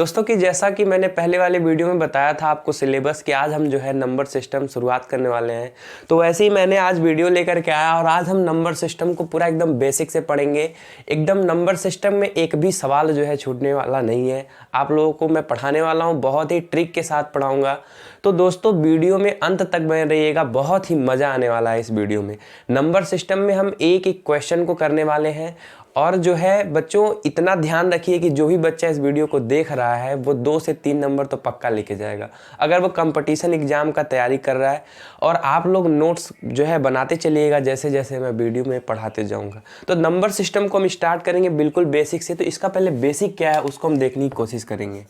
दोस्तों कि जैसा कि मैंने पहले वाले वीडियो में बताया था आपको सिलेबस कि आज हम जो है नंबर सिस्टम शुरुआत करने वाले हैं, तो वैसे ही मैंने आज वीडियो लेकर के आया और आज हम नंबर सिस्टम को पूरा एकदम बेसिक से पढ़ेंगे। एकदम नंबर सिस्टम में एक भी सवाल जो है छूटने वाला नहीं है। आप लोगों को मैं पढ़ाने वाला हूँ, बहुत ही ट्रिक के साथ पढ़ाऊँगा। तो दोस्तों वीडियो में अंत तक बने रहिएगा, बहुत ही मज़ा आने वाला है इस वीडियो में। नंबर सिस्टम में हम एक एक क्वेश्चन को करने वाले हैं और जो है बच्चों इतना ध्यान रखिए कि जो भी बच्चा इस वीडियो को देख रहा है वो 2 से 3 नंबर तो पक्का लेके जाएगा। अगर वो कंपटीशन एग्जाम का तैयारी कर रहा है और आप लोग नोट्स जो है बनाते चलिएगा जैसे जैसे मैं वीडियो में पढ़ाते जाऊंगा। तो नंबर सिस्टम को हम स्टार्ट करेंगे बिल्कुल बेसिक से। तो इसका पहले बेसिक क्या है उसको हम देखने की कोशिश करेंगे।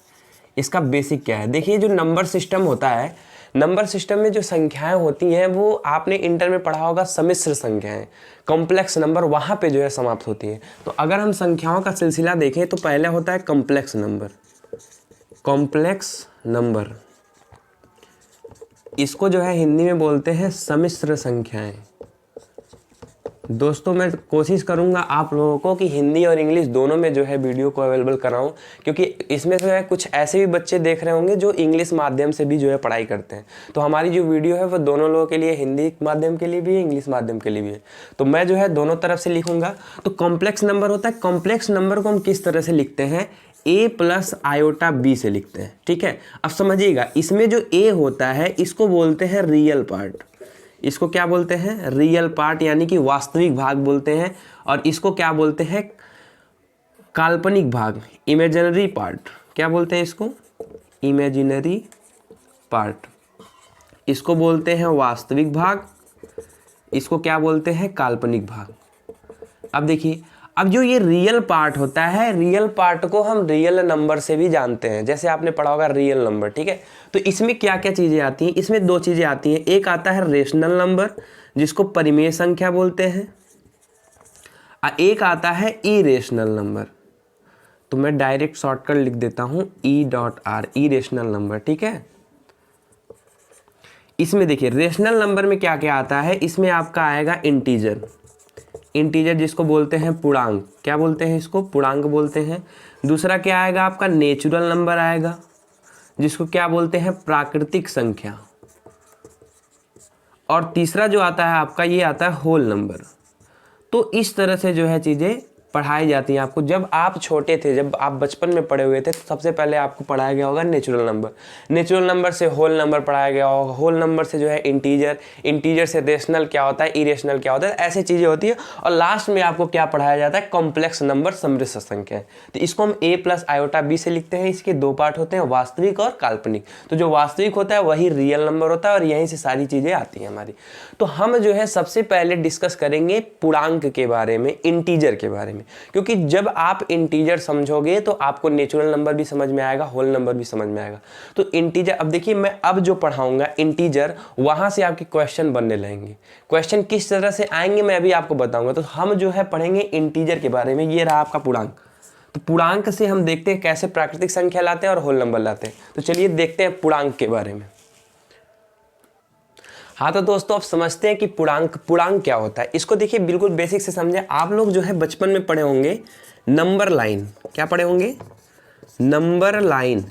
इसका बेसिक क्या है, देखिए जो नंबर सिस्टम होता है, नंबर सिस्टम में जो संख्याएं होती हैं वो आपने इंटर में पढ़ा होगा सम्मिश्र संख्याएं, कॉम्प्लेक्स नंबर वहाँ पे जो है समाप्त होती हैं। तो अगर हम संख्याओं का सिलसिला देखें तो पहले होता है कॉम्प्लेक्स नंबर। कॉम्प्लेक्स नंबर इसको जो है हिंदी में बोलते हैं सम्मिश्र संख्याएं। दोस्तों मैं कोशिश करूंगा आप लोगों को कि हिंदी और इंग्लिश दोनों में जो है वीडियो को अवेलेबल कराऊं, क्योंकि इसमें जो है कुछ ऐसे भी बच्चे देख रहे होंगे जो इंग्लिश माध्यम से भी जो है पढ़ाई करते हैं। तो हमारी जो वीडियो है वो दोनों लोगों के लिए, हिंदी माध्यम के लिए भी है, इंग्लिश माध्यम के लिए भी है। तो मैं जो है दोनों तरफ से लिखूंगा। तो कॉम्प्लेक्स नंबर होता है, कॉम्प्लेक्स नंबर को हम किस तरह से लिखते हैं, a प्लस आयोटा b से लिखते हैं। ठीक है, अब समझिएगा इसमें जो a होता है इसको बोलते हैं रियल पार्ट। इसको क्या बोलते हैं, रियल पार्ट यानी कि वास्तविक भाग बोलते हैं। और इसको क्या बोलते हैं, काल्पनिक भाग, इमेजिनरी पार्ट। क्या बोलते हैं इसको, इमेजिनरी पार्ट। इसको बोलते हैं वास्तविक भाग, इसको क्या बोलते हैं, काल्पनिक भाग। अब देखिए, अब जो ये रियल पार्ट होता है, रियल पार्ट को हम रियल नंबर से भी जानते हैं, जैसे आपने पढ़ा होगा रियल नंबर। ठीक है, तो इसमें क्या क्या चीज़ें आती हैं, इसमें 2 चीज़ें आती हैं। एक आता है रेशनल नंबर जिसको परिमेय संख्या बोलते हैं, और एक आता है इरेशनल नंबर। तो मैं डायरेक्ट शॉर्टकट लिख देता हूँ E.R, इरेशनल नंबर। ठीक है, इसमें देखिए रेशनल नंबर में क्या क्या आता है, इसमें आपका आएगा इंटीजर। इंटीजर जिसको बोलते हैं पूर्णांक, क्या बोलते हैं इसको, पूर्णांक बोलते हैं। दूसरा क्या आएगा आपका, नेचुरल नंबर आएगा जिसको क्या बोलते हैं, प्राकृतिक संख्या। और तीसरा जो आता है आपका, ये आता है होल नंबर। तो इस तरह से जो है चीज़ें पढ़ाई जाती हैं आपको। जब आप छोटे थे, जब आप बचपन में पढ़े हुए थे, तो सबसे पहले आपको पढ़ाया गया होगा नेचुरल नंबर। नेचुरल नंबर से होल नंबर पढ़ाया गया होगा, होल नंबर से जो है इंटीजर, इंटीजर से रेशनल क्या होता है, इरेशनल क्या होता है, ऐसी चीज़ें होती है। और लास्ट में आपको क्या पढ़ाया जाता है, कॉम्प्लेक्स नंबर, सम्मिश्र संख्या। तो इसको हम a प्लस आयोटा b से लिखते हैं। इसके 2 पार्ट होते हैं, वास्तविक और काल्पनिक। तो जो वास्तविक होता है वही रियल नंबर होता है और यहीं से सारी चीज़ें आती हैं हमारी। तो हम जो है सबसे पहले डिस्कस करेंगे पूर्णांक के बारे में, इंटीजर के बारे में, क्योंकि जब आप इंटीजर समझोगे तो आपको नेचुरल नंबर भी समझ में आएगा, होल नंबर भी समझ में आएगा। तो इंटीजर, अब देखिए मैं अब जो पढ़ाऊंगा इंटीजर, वहां से आपके क्वेश्चन बनने लगेंगे। क्वेश्चन किस तरह से आएंगे मैं अभी आपको बताऊंगा। तो हम जो है पढ़ेंगे इंटीजर के बारे में। ये रहा आपका पूर्णांक। तो पूर्णांक से हम देखते हैं कैसे प्राकृतिक संख्या लाते हैं और होल नंबर लाते हैं। तो चलिए देखते हैं पूर्णांक के बारे में। हाँ तो दोस्तों अब समझते हैं कि पूर्णांक क्या होता है। इसको देखिए बिल्कुल बेसिक से समझे। आप लोग जो है बचपन में पढ़े होंगे नंबर लाइन। क्या पढ़े होंगे, नंबर लाइन।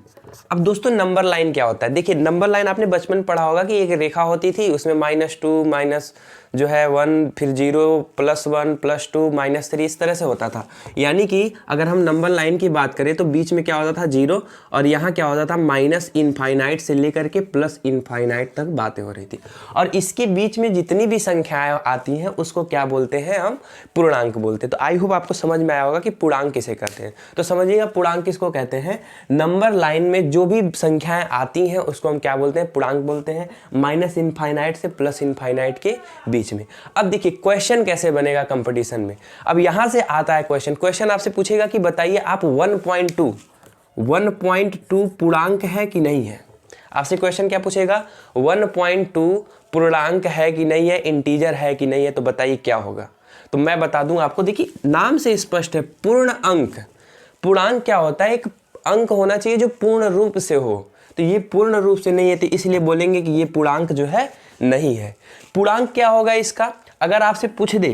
अब दोस्तों नंबर लाइन क्या होता है, देखिए नंबर लाइन आपने बचपन में पढ़ा होगा कि एक रेखा होती थी, उसमें -2 माइनस जो है 1, फिर 0, +1, +2, -3, इस तरह से होता था। यानी कि अगर हम नंबर लाइन की बात करें तो बीच में क्या होता था, 0, और यहाँ क्या होता था, माइनस इनफाइनाइट से लेकर के प्लस इनफाइनाइट तक बातें हो रही थी। और इसके बीच में जितनी भी संख्याएं आती हैं उसको क्या बोलते हैं, हम पूर्णांक बोलते हैं। तो आई होप आपको समझ में आया होगा कि पूर्णांक किसे कहते हैं। तो समझिएगा पूर्णांक किसको कहते हैं, नंबर लाइन में जो भी संख्याएं आती हैं उसको हम क्या बोलते हैं, पूर्णांक बोलते हैं, माइनस इनफाइनाइट से प्लस इनफाइनाइट के बीच में। अब देखिए क्वेश्चन कैसे बनेगा कंपटीशन में। अब यहां से आता है क्वेश्चन आपसे पूछेगा कि बताइए आप 1.2 पूर्णांक है कि नहीं है। आपसे क्वेश्चन क्या पूछेगा, 1.2 पूर्णांक है कि नहीं है, इंटीजर है कि नहीं है, तो बताइए क्या होगा। तो मैं बता दूं आपको, देखिए नाम से स्पष्ट है, पूर्ण अंक। पूर्णांक क्या होता है, एक अंक होना चाहिए जो पूर्ण रूप से हो। तो ये पूर्ण रूप से नहीं है, तो इसलिए बोलेंगे कि ये पूर्णांक जो है नहीं है। पूर्णांक क्या होगा इसका, अगर आपसे पूछ दे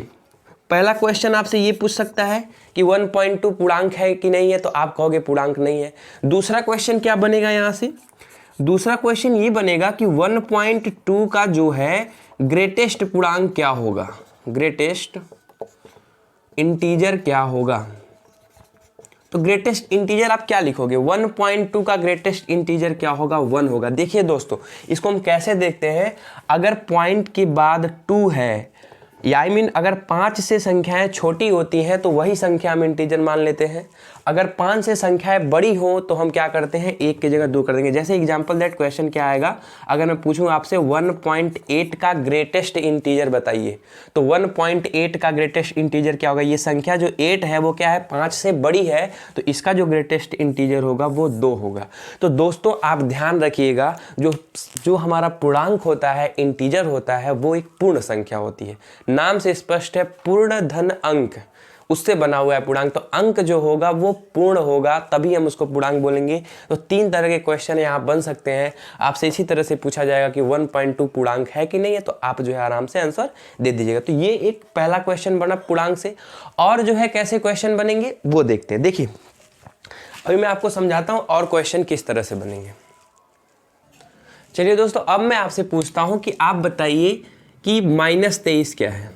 पहला क्वेश्चन आपसे ये पूछ सकता है कि 1.2 पूर्णांक है कि नहीं है, तो आप कहोगे पूर्णांक नहीं है। दूसरा क्वेश्चन क्या बनेगा यहाँ से, दूसरा क्वेश्चन ये बनेगा कि 1.2 का जो है ग्रेटेस्ट पूर्णांक क्या होगा, ग्रेटेस्ट इंटीजर क्या होगा। तो ग्रेटेस्ट इंटीजर आप क्या लिखोगे, 1.2 का ग्रेटेस्ट इंटीजर क्या होगा, 1 होगा। देखिए दोस्तों, इसको हम कैसे देखते हैं, अगर पॉइंट के बाद 2 है, या आई मीन अगर 5 से संख्याएं छोटी होती हैं तो वही संख्या हम इंटीजर मान लेते हैं। अगर 5 से संख्याएं बड़ी हो तो हम क्या करते हैं, 1 की जगह 2 कर देंगे। जैसे एग्जांपल दैट क्वेश्चन क्या आएगा, अगर मैं पूछूं आपसे 1.8 का ग्रेटेस्ट इंटीजर बताइए, तो 1.8 का ग्रेटेस्ट इंटीजर क्या होगा। ये संख्या जो 8 है वो क्या है, 5 से बड़ी है, तो इसका जो ग्रेटेस्ट इंटीजर होगा वो 2 होगा। तो दोस्तों आप ध्यान रखिएगा, जो हमारा पूर्णांक होता है, इंटीजर होता है, वो एक पूर्ण संख्या होती है। नाम से स्पष्ट है, पूर्ण धन अंक, उससे बना हुआ है पूर्णांक। तो अंक जो होगा वो पूर्ण होगा, तभी हम उसको पूर्णांक बोलेंगे। तो 3 तरह के क्वेश्चन यहाँ बन सकते हैं। आपसे इसी तरह से पूछा जाएगा कि 1.2 पूर्णांक है कि नहीं है, तो आप जो है आराम से आंसर दे दीजिएगा। तो ये एक पहला क्वेश्चन बना पूर्णांक से। और जो है कैसे क्वेश्चन बनेंगे वो देखते हैं। देखिए अभी मैं आपको समझाता हूँ और क्वेश्चन किस तरह से बनेंगे। चलिए दोस्तों, अब मैं आपसे पूछता हूँ कि आप बताइए कि -23 क्या है।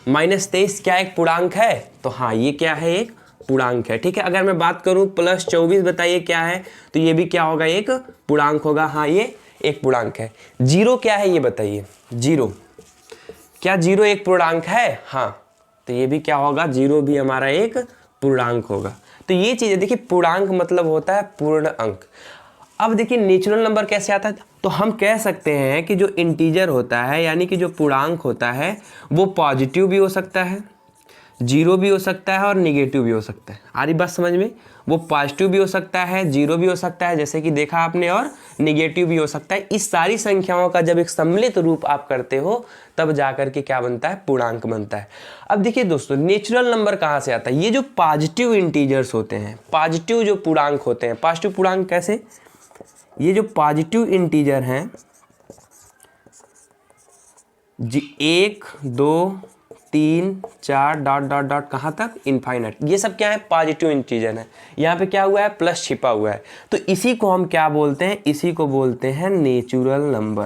-23 क्या एक पूर्णांक है, तो हाँ ये क्या है, एक पूर्णांक है। ठीक है, अगर मैं बात करूं +24 बताइए क्या है, तो ये भी क्या होगा, एक पूर्णांक होगा। हाँ ये एक पूर्णांक है। 0 क्या है ये बताइए, 0 क्या 0 एक पूर्णांक है, हाँ तो ये भी क्या होगा, 0 भी हमारा एक पूर्णांक होगा। तो ये चीज़ है, देखिए पूर्णांक मतलब होता है पूर्ण अंक। अब देखिए नेचुरल नंबर कैसे आता है, तो हम कह सकते हैं कि जो इंटीजर होता है, यानी कि जो पूर्णांक होता है, वो पॉजिटिव भी हो सकता है, 0 भी हो सकता है और निगेटिव भी हो सकता है। आ रही बात समझ में, वो पॉजिटिव भी हो सकता है, 0 भी हो सकता है जैसे कि देखा आपने, और निगेटिव भी हो सकता है। इस सारी संख्याओं का जब एक सम्मिलित रूप आप करते हो तब जाकर के क्या बनता है, पूर्णांक बनता है। अब देखिए दोस्तों, नेचुरल नंबर कहाँ से आता है, ये जो पॉजिटिव इंटीजर्स होते हैं, पॉजिटिव जो पूर्णांक होते हैं, पॉजिटिव पूर्णांक कैसे, ये जो पॉजिटिव इंटीजर हैं, 1 2 3 4 डॉट डॉट डॉट कहाँ तक, इनफाइनाइट, ये सब क्या है, पॉजिटिव इंटीजर है। यहाँ पे क्या हुआ है, प्लस छिपा हुआ है, तो इसी को हम क्या बोलते हैं, इसी को बोलते हैं नेचुरल नंबर।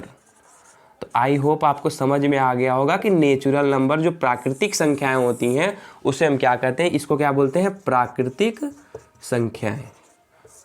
तो आई होप आपको समझ में आ गया होगा कि नेचुरल नंबर जो प्राकृतिक संख्याएं होती हैं उसे हम क्या कहते हैं, इसको क्या बोलते हैं, प्राकृतिक संख्याएं।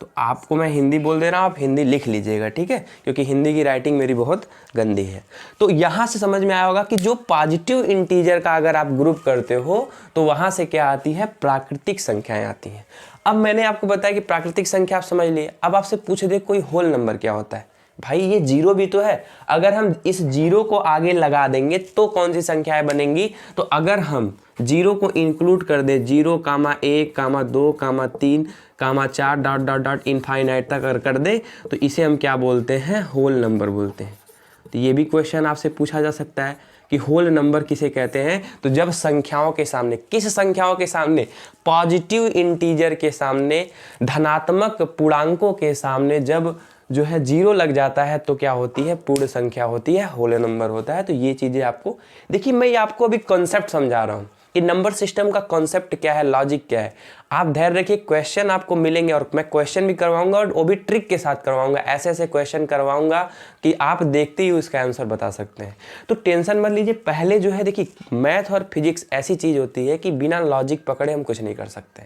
तो आपको मैं हिंदी बोल दे रहा हूँ, आप हिंदी लिख लीजिएगा, ठीक है, क्योंकि हिंदी की राइटिंग मेरी बहुत गंदी है। तो यहाँ से समझ में आया होगा कि जो पॉजिटिव इंटीजर का अगर आप ग्रुप करते हो तो वहाँ से क्या आती है, प्राकृतिक संख्याएं आती हैं। अब मैंने आपको बताया कि प्राकृतिक संख्या आप समझ लिए। अब आपसे पूछ दे कोई होल नंबर क्या होता है, भाई ये 0 भी तो है, अगर हम इस 0 को आगे लगा देंगे तो कौन सी संख्याएं बनेंगी। तो अगर हम 0 को इंक्लूड कर दे, 0, 1, 2, 3, 4 डॉट डॉट डॉट इनफाइनाइट तक कर दे, तो इसे हम क्या बोलते हैं, होल नंबर बोलते हैं। तो ये भी क्वेश्चन आपसे पूछा जा सकता है कि होल नंबर किसे कहते हैं। तो जब संख्याओं के सामने, किस संख्याओं के सामने, पॉजिटिव इंटीजर के सामने, धनात्मक पूर्णांकों के सामने जब जो है 0 लग जाता है तो क्या होती है, पूर्ण संख्या होती है, होल नंबर होता है। तो ये चीज़ें आपको, देखिए मैं आपको अभी कॉन्सेप्ट समझा रहा हूँ कि नंबर सिस्टम का कॉन्सेप्ट क्या है, लॉजिक क्या है। आप धैर्य रखिए, क्वेश्चन आपको मिलेंगे और मैं क्वेश्चन भी करवाऊंगा और वो भी ट्रिक के साथ करवाऊंगा। ऐसे ऐसे क्वेश्चन करवाऊंगा कि आप देखते ही उसका आंसर बता सकते हैं। तो टेंशन मत लीजिए। पहले जो है देखिए, मैथ और फिजिक्स ऐसी चीज़ होती है कि बिना लॉजिक पकड़े हम कुछ नहीं कर सकते।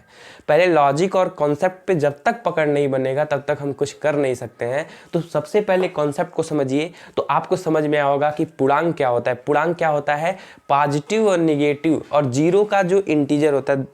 पहले लॉजिक और कॉन्सेप्ट पे जब तक पकड़ नहीं बनेगा तब तक हम कुछ कर नहीं सकते हैं। तो सबसे पहले कॉन्सेप्ट को समझिए, तो आपको समझ में आएगा कि पूर्णांक क्या होता है। पूर्णांक क्या होता है, पॉजिटिव और निगेटिव और 0 का जो इंटीजर होता है,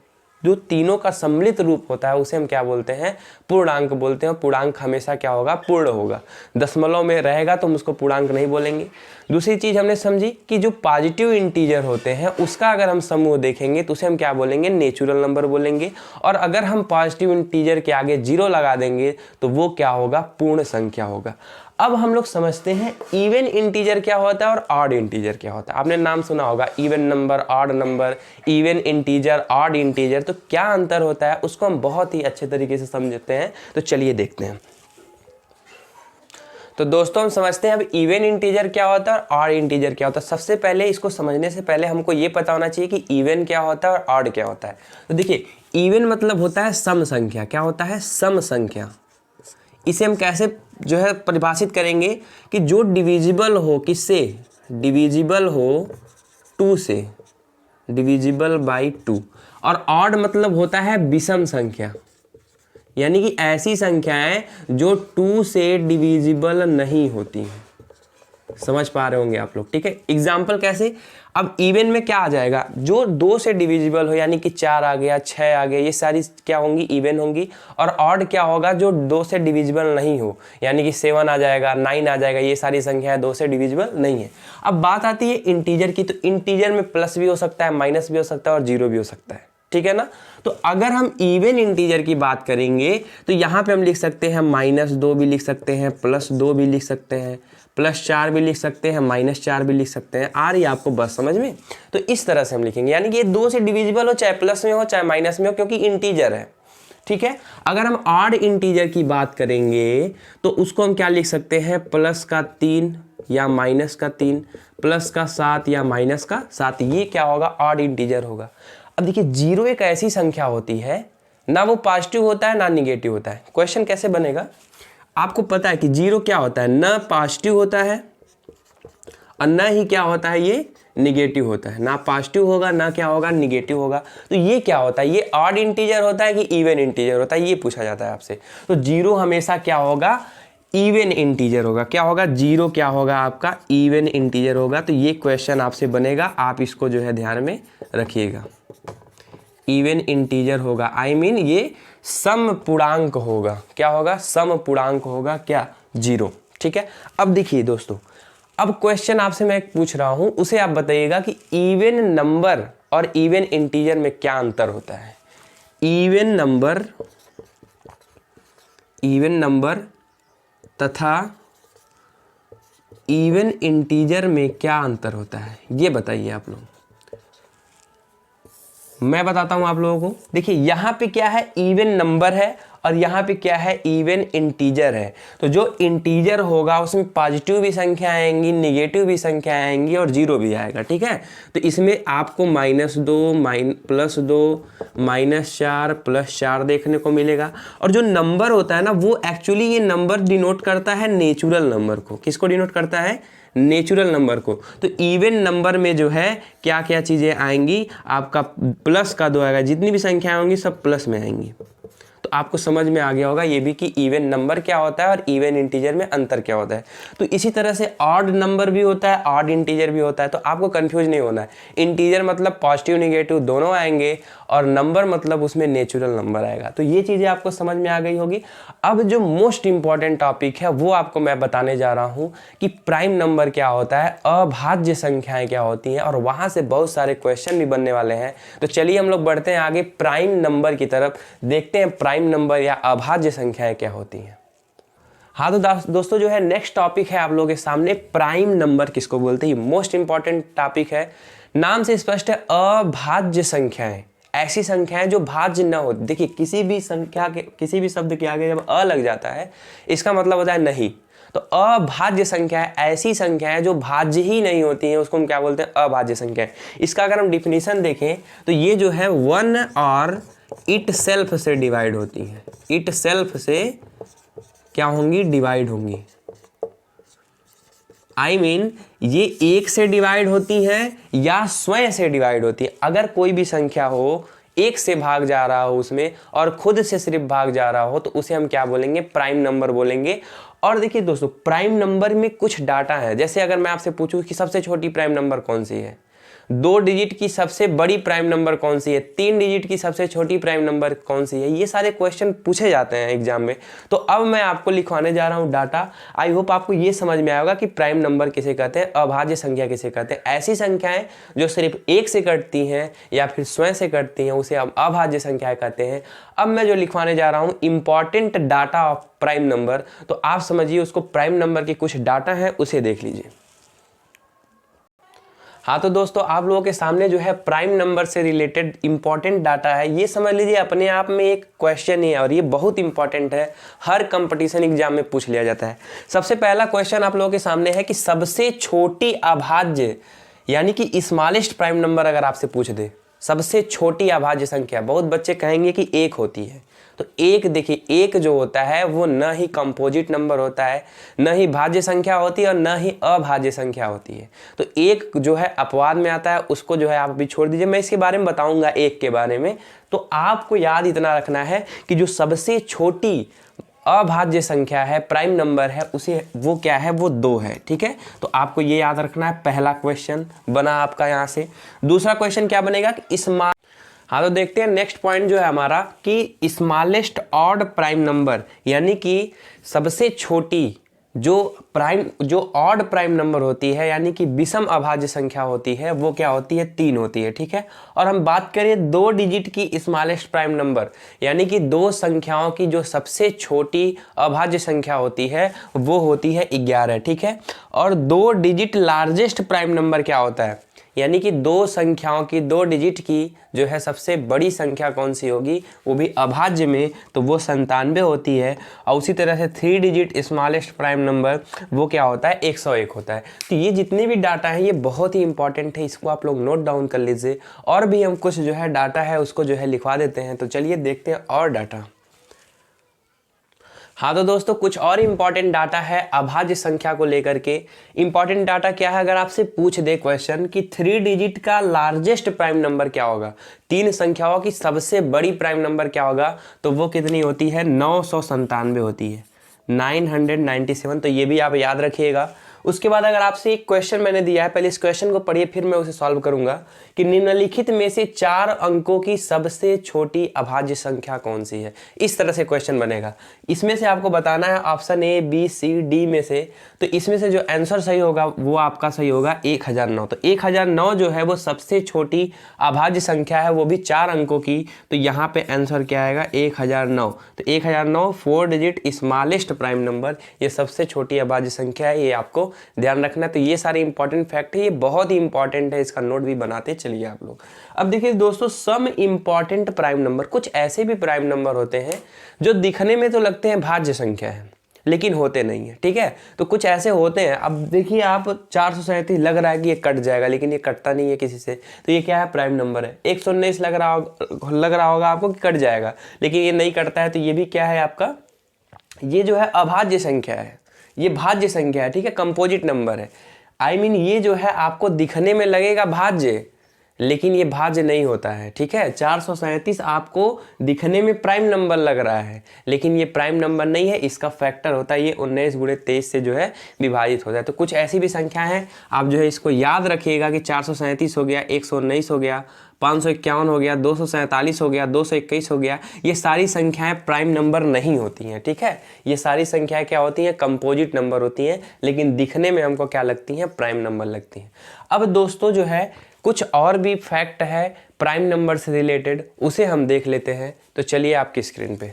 जो तीनों का सम्मिलित रूप होता है, उसे हम क्या बोलते हैं, पूर्णांक बोलते हैं। पूर्णांक हमेशा क्या होगा, पूर्ण होगा। दशमलव में रहेगा तो हम उसको पूर्णांक नहीं बोलेंगे। दूसरी चीज हमने समझी कि जो पॉजिटिव इंटीजर होते हैं उसका अगर हम समूह देखेंगे तो उसे हम क्या बोलेंगे, नेचुरल नंबर बोलेंगे। और अगर हम पॉजिटिव इंटीजर के आगे 0 लगा देंगे तो वो क्या होगा, पूर्ण संख्या होगा। अब हम लोग समझते हैं इवन इंटीजर क्या होता है और ऑड इंटीजर क्या होता है। आपने नाम सुना होगा, even number, odd number, even integer, odd integer. तो क्या अंतर होता है उसको हम बहुत ही अच्छे तरीके से समझते हैं। तो चलिए देखते हैं। तो दोस्तों हम समझते हैं अब इवन इंटीजर क्या होता है और ऑड इंटीजर क्या होता है। सबसे पहले इसको समझने से पहले हमको ये पता होना चाहिए कि इवन क्या होता है और ऑड क्या होता है। तो देखिए इवन मतलब होता है सम संख्या। क्या होता है? सम संख्या। इसे हम कैसे जो है परिभाषित करेंगे कि जो डिविजिबल हो किससे? डिविजिबल हो 2 से, डिविजिबल बाई 2। और ऑड मतलब होता है विषम संख्या, यानी कि ऐसी संख्याएं जो 2 से डिविजिबल नहीं होती हैं। समझ पा रहे होंगे आप लोग, ठीक है। एग्जाम्पल कैसे? अब इवन में क्या आ जाएगा? जो 2 से डिविजिबल हो, यानी कि 4 आ गया, 6 आ गया, ये सारी क्या होंगी? इवन होंगी। और ऑड क्या होगा? जो 2 से डिविजिबल नहीं हो, यानी कि 7 आ जाएगा, 9 आ जाएगा, ये सारी संख्याएं 2 से डिविजिबल नहीं है। अब बात आती है इंटीजर की, तो इंटीजर में प्लस भी हो सकता है, माइनस भी हो सकता है और जीरो भी हो सकता है, ठीक है ना। तो अगर हम इवन इंटीजर की बात करेंगे तो यहाँ पे हम लिख सकते हैं -2 भी लिख सकते हैं, +2 भी लिख सकते हैं, +4 भी लिख सकते हैं, -4 भी लिख सकते हैं। आ रही है आपको बस समझ में? तो इस तरह से हम लिखेंगे, यानी कि ये 2 से डिविजिबल हो, चाहे प्लस में हो चाहे माइनस में हो, क्योंकि इंटीजर है, ठीक है। अगर हम ऑड इंटीजर की बात करेंगे तो उसको हम क्या लिख सकते हैं? +3 या -3, +7 या -7। ये क्या होगा? ऑड इंटीजर होगा। अब देखिए जीरो एक ऐसी संख्या होती है, ना वो पॉजिटिव होता है ना निगेटिव होता है। क्वेश्चन कैसे बनेगा? आपको पता है कि जीरो क्या होता है? ना पॉजिटिव होता है और ना ही क्या होता है? ये निगेटिव होता है। ना पॉजिटिव होगा ना क्या होगा? निगेटिव होगा। तो ये क्या होता है? ये ऑड इंटीजर होता है कि इवन इंटीजर होता है? ये पूछा जाता है आपसे। तो जीरो हमेशा क्या होगा? इवन इंटीजर होगा। क्या होगा? जीरो क्या होगा आपका? इवन इंटीजर होगा। तो ये क्वेश्चन आपसे बनेगा, आप इसको जो है ध्यान में रखिएगा। इवन इंटीजर होगा, आई मीन ये सम पूर्णांक होगा। क्या होगा? सम पूर्णांक होगा। क्या? जीरो, ठीक है। अब देखिए दोस्तों, अब क्वेश्चन आपसे मैं पूछ रहा हूं, उसे आप बताइएगा कि इवन नंबर और इवन इंटीजर में क्या अंतर होता है। इवन नंबर तथा इवन इंटीजर में क्या अंतर होता है, ये बताइए आप लोग। मैं बताता हूं आप लोगों को। देखिए यहां पे क्या है? इवन नंबर है और यहाँ पे क्या है? इवन इंटीजर है। तो जो इंटीजर होगा उसमें पॉजिटिव भी संख्या आएंगी, निगेटिव भी संख्या आएंगी और जीरो भी आएगा, ठीक है। तो इसमें आपको -2, +2, -4, +4 देखने को मिलेगा। और जो नंबर होता है ना, वो एक्चुअली ये नंबर डिनोट करता है नेचुरल नंबर को। किसको डिनोट करता है? नेचुरल नंबर को। तो इवन नंबर में जो है क्या क्या चीज़ें आएंगी? आपका प्लस का 2 आएगा, जितनी भी संख्याएं होंगी सब प्लस में आएंगी। तो आपको समझ में आ गया होगा ये भी कि इवन नंबर क्या होता है और इवन इंटीजर में अंतर क्या होता है। तो इसी तरह से ऑड नंबर भी होता है, ऑड इंटीजर भी होता है। तो आपको कंफ्यूज नहीं होना है। इंटीजर मतलब पॉजिटिव निगेटिव दोनों आएंगे और नंबर मतलब उसमें नेचुरल नंबर आएगा। तो ये चीज़ें आपको समझ में आ गई होगी। अब जो मोस्ट इंपॉर्टेंट टॉपिक है वो आपको मैं बताने जा रहा हूँ कि प्राइम नंबर क्या होता है, अभाज्य संख्याएं क्या होती हैं, और वहाँ से बहुत सारे क्वेश्चन भी बनने वाले हैं। तो चलिए हम लोग बढ़ते हैं आगे प्राइम नंबर की तरफ, देखते हैं प्राइम नंबर या अभाज्य संख्याएं क्या होती हैं। हाँ तो दोस्तों जो है नेक्स्ट टॉपिक है आप लोगों के सामने, प्राइम नंबर किसको बोलते हैं। मोस्ट इंपॉर्टेंट टॉपिक है, नाम से स्पष्ट है, अभाज्य संख्याएं। ऐसी संख्याएं जो भाज्य न हो। देखिए किसी भी संख्या के, किसी भी शब्द के आगे जब अ लग जाता है इसका मतलब होता है नहीं। तो अभाज्य संख्या ऐसी संख्याएं जो भाज्य ही नहीं होती हैं, उसको हम क्या बोलते हैं? अभाज्य संख्याएं। इसका अगर हम डिफिनीशन देखें तो ये जो है 1 और इट सेल्फ से डिवाइड होती हैं। इट सेल्फ से क्या होंगी? डिवाइड होंगी। आई मीन ये 1 से डिवाइड होती हैं या स्वयं से डिवाइड होती है। अगर कोई भी संख्या हो 1 से भाग जा रहा हो उसमें और खुद से सिर्फ भाग जा रहा हो, तो उसे हम क्या बोलेंगे? प्राइम नंबर बोलेंगे। और देखिए दोस्तों, प्राइम नंबर में कुछ डाटा है। जैसे अगर मैं आपसे पूछूं कि सबसे छोटी प्राइम नंबर कौन सी है, 2 डिजिट की सबसे बड़ी प्राइम नंबर कौन सी है, 3 डिजिट की सबसे छोटी प्राइम नंबर कौन सी है, ये सारे क्वेश्चन पूछे जाते हैं एग्जाम में। तो अब मैं आपको लिखवाने जा रहा हूँ डाटा। आई होप आपको ये समझ में आएगा कि प्राइम नंबर किसे कहते हैं, अभाज्य संख्या किसे कहते हैं। ऐसी संख्याएं जो सिर्फ 1 से कटती हैं या फिर स्वयं से कटती हैं उसे हम अभाज्य संख्याएं कहते हैं। अब मैं जो लिखवाने जा रहा हूँ important data of prime number, तो आप समझिए उसको प्राइम नंबर के कुछ डाटा है उसे देख लीजिए। हाँ तो दोस्तों आप लोगों के सामने जो है प्राइम नंबर से रिलेटेड इंपॉर्टेंट डाटा है। ये समझ लीजिए अपने आप में एक क्वेश्चन ही है और ये बहुत इंपॉर्टेंट है, हर कंपटीशन एग्जाम में पूछ लिया जाता है। सबसे पहला क्वेश्चन आप लोगों के सामने है कि सबसे छोटी अभाज्य यानी कि स्मॉलेस्ट प्राइम नंबर अगर आपसे पूछ दे, सबसे छोटी अभाज्य संख्या, बहुत बच्चे कहेंगे कि एक होती है। तो एक देखिए, एक जो होता है वो न ही कंपोजिट नंबर होता है, न ही भाज्य संख्या होती है और न ही अभाज्य संख्या होती है। तो एक जो है अपवाद में आता है, उसको जो है आप अभी छोड़ दीजिए, मैं इसके बारे में बताऊंगा एक के बारे में। तो आपको याद इतना रखना है कि जो सबसे छोटी अभाज्य संख्या है, प्राइम नंबर है, उसे वो क्या है, वो 2 है। ठीक है, तो आपको ये याद रखना है। पहला क्वेश्चन बना आपका यहाँ से। दूसरा क्वेश्चन क्या बनेगा कि हाँ तो देखते हैं नेक्स्ट पॉइंट जो है हमारा कि स्मॉलेस्ट ऑड प्राइम नंबर, यानी कि सबसे छोटी जो ऑड प्राइम नंबर होती है, यानी कि विषम अभाज्य संख्या होती है, वो क्या होती है, 3 होती है। ठीक है, और हम बात करें 2 डिजिट की स्मॉलेस्ट प्राइम नंबर, यानी कि 2 संख्याओं की जो सबसे छोटी अभाज्य संख्या होती है वो होती है 11। ठीक है, और 2 डिजिट लार्जेस्ट प्राइम नंबर क्या होता है, यानी कि 2 संख्याओं की 2 डिजिट की जो है सबसे बड़ी संख्या कौन सी होगी, वो भी अभाज्य में, तो वो 97 होती है। और उसी तरह से 3 डिजिट स्मॉलेस्ट प्राइम नंबर वो क्या होता है, 101 होता है। तो ये जितने भी डाटा हैं ये बहुत ही इंपॉर्टेंट है, इसको आप लोग नोट डाउन कर लीजिए। और भी हम कुछ जो है डाटा है उसको जो है लिखवा देते हैं। तो चलिए देखते हैं और डाटा। हाँ तो दोस्तों कुछ और इम्पॉर्टेंट डाटा है अभाज्य संख्या को लेकर के। इम्पॉर्टेंट डाटा क्या है, अगर आपसे पूछ दे क्वेश्चन कि 3 डिजिट का लार्जेस्ट प्राइम नंबर क्या होगा, 3 संख्याओं की सबसे बड़ी प्राइम नंबर क्या होगा, तो वो कितनी होती है, 997 होती है, 997। तो ये भी आप याद रखिएगा। उसके बाद अगर आपसे एक क्वेश्चन मैंने दिया है, पहले इस क्वेश्चन को पढ़िए फिर मैं उसे सॉल्व करूंगा, कि निम्नलिखित में से 4 अंकों की सबसे छोटी अभाज्य संख्या कौन सी है। इस तरह से क्वेश्चन बनेगा। इसमें से आपको बताना है option A, B, C, D में से। तो इसमें से जो आंसर सही होगा वो आपका सही होगा 1009। तो 1009 जो है वो सबसे छोटी अभाज्य संख्या है, वो भी 4 अंकों की। तो यहाँ पे आंसर क्या आएगा, 1009। तो 1009 4 डिजिट स्मॉलेस्ट प्राइम नंबर, ये सबसे छोटी अभाज्य संख्या है, ये आपको ध्यान रखना। तो ये सारे इंपॉर्टेंट फैक्ट है, ये बहुत ही इंपॉर्टेंट है, इसका नोट भी बनाते चलिए आप लोग। अब देखिए दोस्तों, सम इंपॉर्टेंट प्राइम नंबर, कुछ ऐसे भी प्राइम नंबर होते हैं जो दिखने में तो लगते हैं भाज्य संख्या है लेकिन होते नहीं है। ठीक है, तो कुछ ऐसे होते हैं। अब देखिए आप 437 लग रहा है कि ये कट जाएगा, लेकिन ये कटता नहीं है किसी से, तो ये क्या है, प्राइम नंबर है। 119 लग रहा होगा आपको कि कट जाएगा, लेकिन ये नहीं कटता है, तो ये भी क्या है आपका, ये जो है अभाज्य संख्या है, ये भाज्य संख्या है। ठीक है, कंपोजिट नंबर है। I mean, ये जो है आपको दिखने में लगेगा भाज्य, लेकिन ये भाज्य नहीं होता है। ठीक है, 437 आपको दिखने में प्राइम नंबर लग रहा है, लेकिन ये प्राइम नंबर नहीं है, इसका फैक्टर होता है, ये 19 × 23 से जो है विभाजित होता है। तो कुछ ऐसी भी संख्या है, आप जो है इसको याद रखिएगा कि 437 हो गया, 119 हो गया, 551 हो गया, 247 हो गया, 221 हो गया। ये सारी संख्याएं प्राइम नंबर नहीं होती हैं। ठीक है, ये सारी संख्याएं क्या होती हैं, कंपोजिट नंबर होती हैं, लेकिन दिखने में हमको क्या लगती हैं, प्राइम नंबर लगती हैं। अब दोस्तों जो है कुछ और भी फैक्ट है प्राइम नंबर से रिलेटेड, उसे हम देख लेते हैं। तो चलिए आपकी स्क्रीन पे।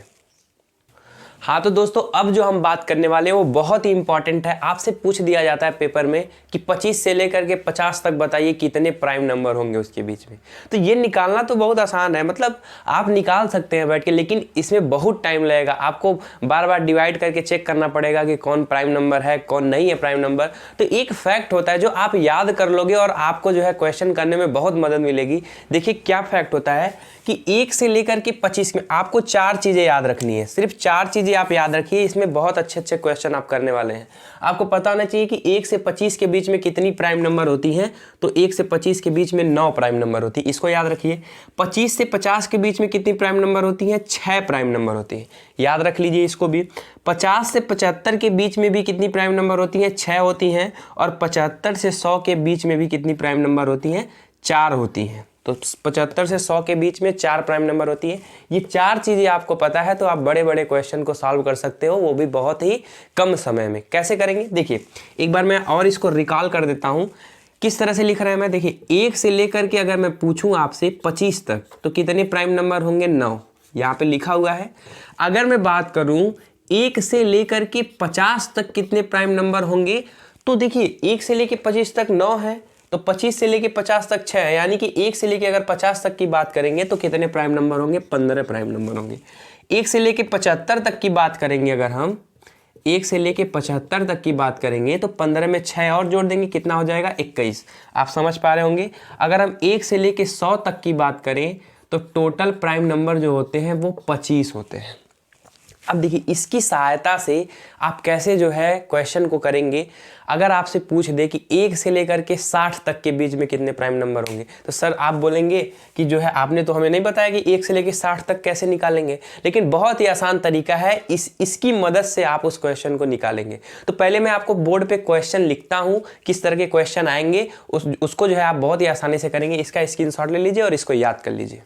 हाँ तो दोस्तों अब जो हम बात करने वाले हैं वो बहुत ही इंपॉर्टेंट है। आपसे पूछ दिया जाता है पेपर में कि 25 से लेकर के 50 तक बताइए कितने प्राइम नंबर होंगे उसके बीच में। तो ये निकालना तो बहुत आसान है, मतलब आप निकाल सकते हैं बैठ के, लेकिन इसमें बहुत टाइम लगेगा। आपको बार बार डिवाइड करके चेक करना पड़ेगा कि कौन प्राइम नंबर है कौन नहीं है प्राइम नंबर। तो एक फैक्ट होता है जो आप याद कर लोगे और आपको जो है क्वेश्चन करने में बहुत मदद मिलेगी। देखिए क्या फैक्ट होता है कि 1 से लेकर के 25 में आपको 4 चीज़ें याद रखनी है, सिर्फ 4 चीज़ें आप याद रखिए। इसमें बहुत अच्छे क्वेश्चन आप करने वाले हैं। आपको पता होना चाहिए कि 1 से 25 के बीच में कितनी प्राइम नंबर होती हैं, तो 1 से 25 के बीच में 9 प्राइम नंबर होती है, इसको याद रखिए। 25 से 50 के बीच में कितनी प्राइम नंबर होती हैं, 6 प्राइम नंबर होती है, याद रख लीजिए इसको भी। 50 से 75 के बीच में भी कितनी प्राइम नंबर होती हैं, 6 होती हैं। और 75 से 100 के बीच में भी कितनी प्राइम नंबर होती हैं, 4 होती हैं। तो 75 से 100 के बीच में 4 प्राइम नंबर होती है। ये 4 चीज़ें आपको पता है तो आप बड़े बड़े क्वेश्चन को सॉल्व कर सकते हो, वो भी बहुत ही कम समय में। कैसे करेंगे देखिए, एक बार मैं और इसको रिकॉल कर देता हूँ किस तरह से लिख रहे हैं मैं। देखिए 1 से लेकर के अगर मैं पूछूं आपसे 25 तक तो कितने प्राइम नंबर होंगे, 9, यहाँ पे लिखा हुआ है। अगर मैं बात करूँ 1 से लेकर के 50 तक कितने प्राइम नंबर होंगे, तो देखिए 1 से लेकर 25 तक 9 है, तो 25 से लेके 50 तक 6 है, यानी कि 1 से लेके अगर 50 तक की बात करेंगे तो कितने प्राइम नंबर होंगे? 15 प्राइम नंबर होंगे। 1 से लेके 75 तक की बात करेंगे, अगर हम 1 से लेके 75 तक की बात करेंगे तो 15 में 6 और जोड़ देंगे, कितना हो जाएगा? 21। आप समझ पा रहे होंगे। अगर हम 1 से लेके 100 तक की बात करें तो टोटल प्राइम नंबर जो होते हैं वो 25 होते हैं। अब देखिए इसकी सहायता से आप कैसे जो है क्वेश्चन को करेंगे। अगर आपसे पूछ दे कि 1 से लेकर के 60 तक के बीच में कितने प्राइम नंबर होंगे, तो सर आप बोलेंगे कि जो है आपने तो हमें नहीं बताया कि 1 से लेकर 60 तक कैसे निकालेंगे, लेकिन बहुत ही आसान तरीका है, इसकी मदद से आप उस क्वेश्चन को निकालेंगे। तो पहले मैं आपको बोर्ड पे क्वेश्चन लिखता हूँ, किस तरह के क्वेश्चन आएंगे उसको जो है आप बहुत ही आसानी से करेंगे। इसका स्क्रीनशॉट ले लीजिए और इसको याद कर लीजिए।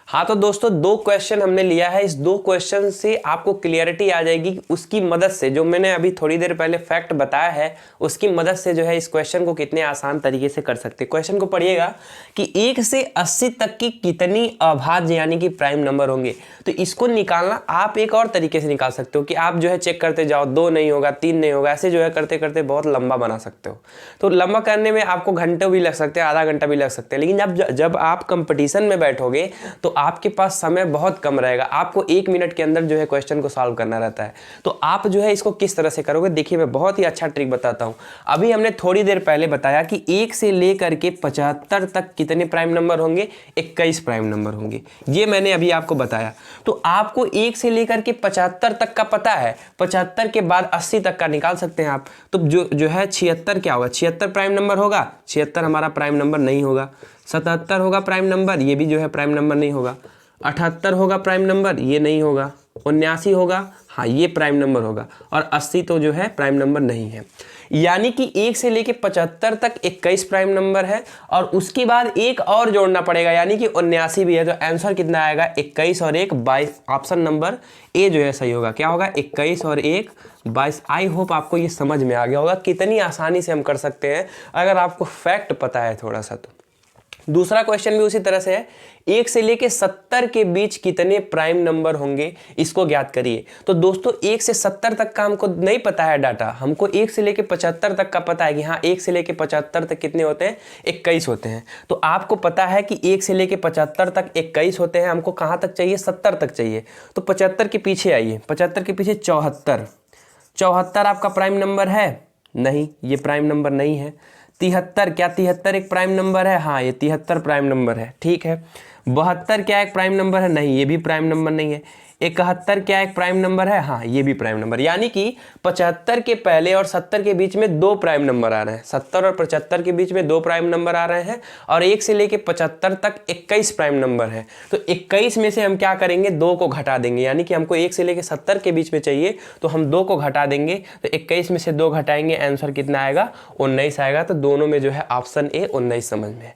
हाँ तो दोस्तों 2 क्वेश्चन हमने लिया है। इस 2 क्वेश्चन से आपको क्लियरिटी आ जाएगी। उसकी मदद से जो मैंने अभी थोड़ी देर पहले फैक्ट बताया है उसकी मदद से जो है इस क्वेश्चन को कितने आसान तरीके से कर सकते हैं। क्वेश्चन को पढ़िएगा कि 1 से 80 तक की कितनी अभाज्य यानी कि प्राइम नंबर होंगे। तो इसको निकालना आप एक और तरीके से निकाल सकते हो कि आप जो है चेक करते जाओ, 2 नहीं होगा, 3 नहीं होगा, ऐसे जो है करते करते बहुत लंबा बना सकते हो। तो लंबा करने में आपको घंटों भी लग सकते हैं, आधा घंटा भी लग सकते हैं, लेकिन जब आप कंपटीशन में बैठोगे तो आपके पास समय बहुत कम रहेगा। आपको 1 मिनट के अंदर जो है क्वेश्चन को सॉल्व करना रहता है। तो आप जो है इसको किस तरह से करोगे, देखिए मैं बहुत ही अच्छा ट्रिक बताता हूं। अभी हमने थोड़ी देर पहले बताया कि 1 से लेकर के 75 तक कितने प्राइम नंबर होंगे? 21 प्राइम नंबर होंगे। ये मैंने अभी आपको बताया। तो आपको 1 से लेकर के 75 तक का पता है, 75 के बाद 80 तक का निकाल सकते हैं आप। तो जो है 76 क्या होगा? 76 प्राइम नंबर होगा। 76 हमारा प्राइम नंबर नहीं होगा। 77 होगा प्राइम नंबर, ये भी जो है प्राइम नंबर नहीं होगा। 78 होगा प्राइम नंबर, ये नहीं होगा। 79 होगा, हाँ ये प्राइम नंबर होगा। और 80 तो जो है प्राइम नंबर नहीं है। यानी कि 1 से लेके 75 तक 21 प्राइम नंबर है और उसके बाद एक और जोड़ना पड़ेगा, यानी कि 79 भी है। तो आंसर कितना आएगा? 21 और 1 22। ऑप्शन नंबर ए जो है सही होगा। क्या होगा? 21 और 1 22। आई होप आपको ये समझ में आ गया होगा कितनी आसानी से हम कर सकते हैं अगर आपको फैक्ट पता है थोड़ा सा तो। दूसरा क्वेश्चन भी उसी तरह से है। 1 से लेके 70 के बीच कितने प्राइम नंबर होंगे, इसको ज्ञात करिए। तो दोस्तों 1 से 70 तक का हमको नहीं पता है डाटा, हमको 1 से लेके 75 तक का पता है कि हाँ 1 से लेके 75 तक कितने होते हैं? 21 होते हैं। तो आपको पता है कि 1 से लेके 75 तक 21 होते हैं। हमको कहाँ तक चाहिए? 70 तक चाहिए। तो 75 के पीछे आइए। 75 के पीछे 74। 74 आपका प्राइम नंबर है? नहीं, ये प्राइम नंबर नहीं है। 73, क्या 73 एक प्राइम नंबर है? हाँ ये 73 प्राइम नंबर है, ठीक है। 72 क्या एक प्राइम नंबर है? नहीं, ये भी प्राइम नंबर नहीं है। 71 क्या एक प्राइम नंबर है? हाँ ये भी प्राइम नंबर। यानी कि 75 के पहले और 70 के बीच में 2 प्राइम नंबर आ रहे हैं। 70 और 75 के बीच में 2 प्राइम नंबर आ रहे हैं और 1 से लेके 75 तक 21 प्राइम नंबर है। तो 21 में से हम क्या करेंगे? 2 को घटा देंगे। यानी कि हमको 1 से लेके 70 के बीच में चाहिए तो हम 2 को घटा देंगे। तो 21 में से 2 घटाएंगे, आंसर कितना आएगा? 19 आएगा। तो दोनों में जो है ऑप्शन ए 19 समझ में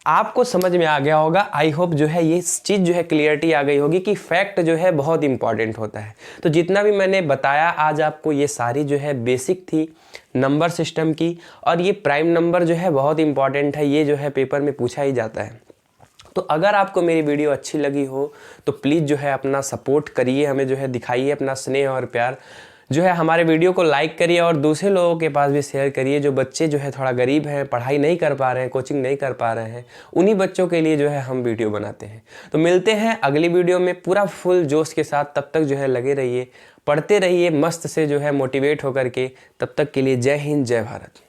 आपको समझ में आ गया होगा। आई होप जो है ये चीज़ जो है क्लियरिटी आ गई होगी कि फैक्ट जो है बहुत इंपॉर्टेंट होता है। तो जितना भी मैंने बताया आज आपको, ये सारी जो है बेसिक थी नंबर सिस्टम की। और ये प्राइम नंबर जो है बहुत इंपॉर्टेंट है, ये जो है पेपर में पूछा ही जाता है। तो अगर आपको मेरी वीडियो अच्छी लगी हो तो प्लीज़ जो है अपना सपोर्ट करिए, हमें जो है दिखाइए अपना स्नेह और प्यार। जो है हमारे वीडियो को लाइक करिए और दूसरे लोगों के पास भी शेयर करिए। जो बच्चे जो है थोड़ा गरीब हैं, पढ़ाई नहीं कर पा रहे हैं, कोचिंग नहीं कर पा रहे हैं, उन्हीं बच्चों के लिए जो है हम वीडियो बनाते हैं। तो मिलते हैं अगली वीडियो में पूरा फुल जोश के साथ। तब तक जो है लगे रहिए, पढ़ते रहिए मस्त से जो है मोटिवेट होकर के। तब तक के लिए जय हिंद, जय भारत।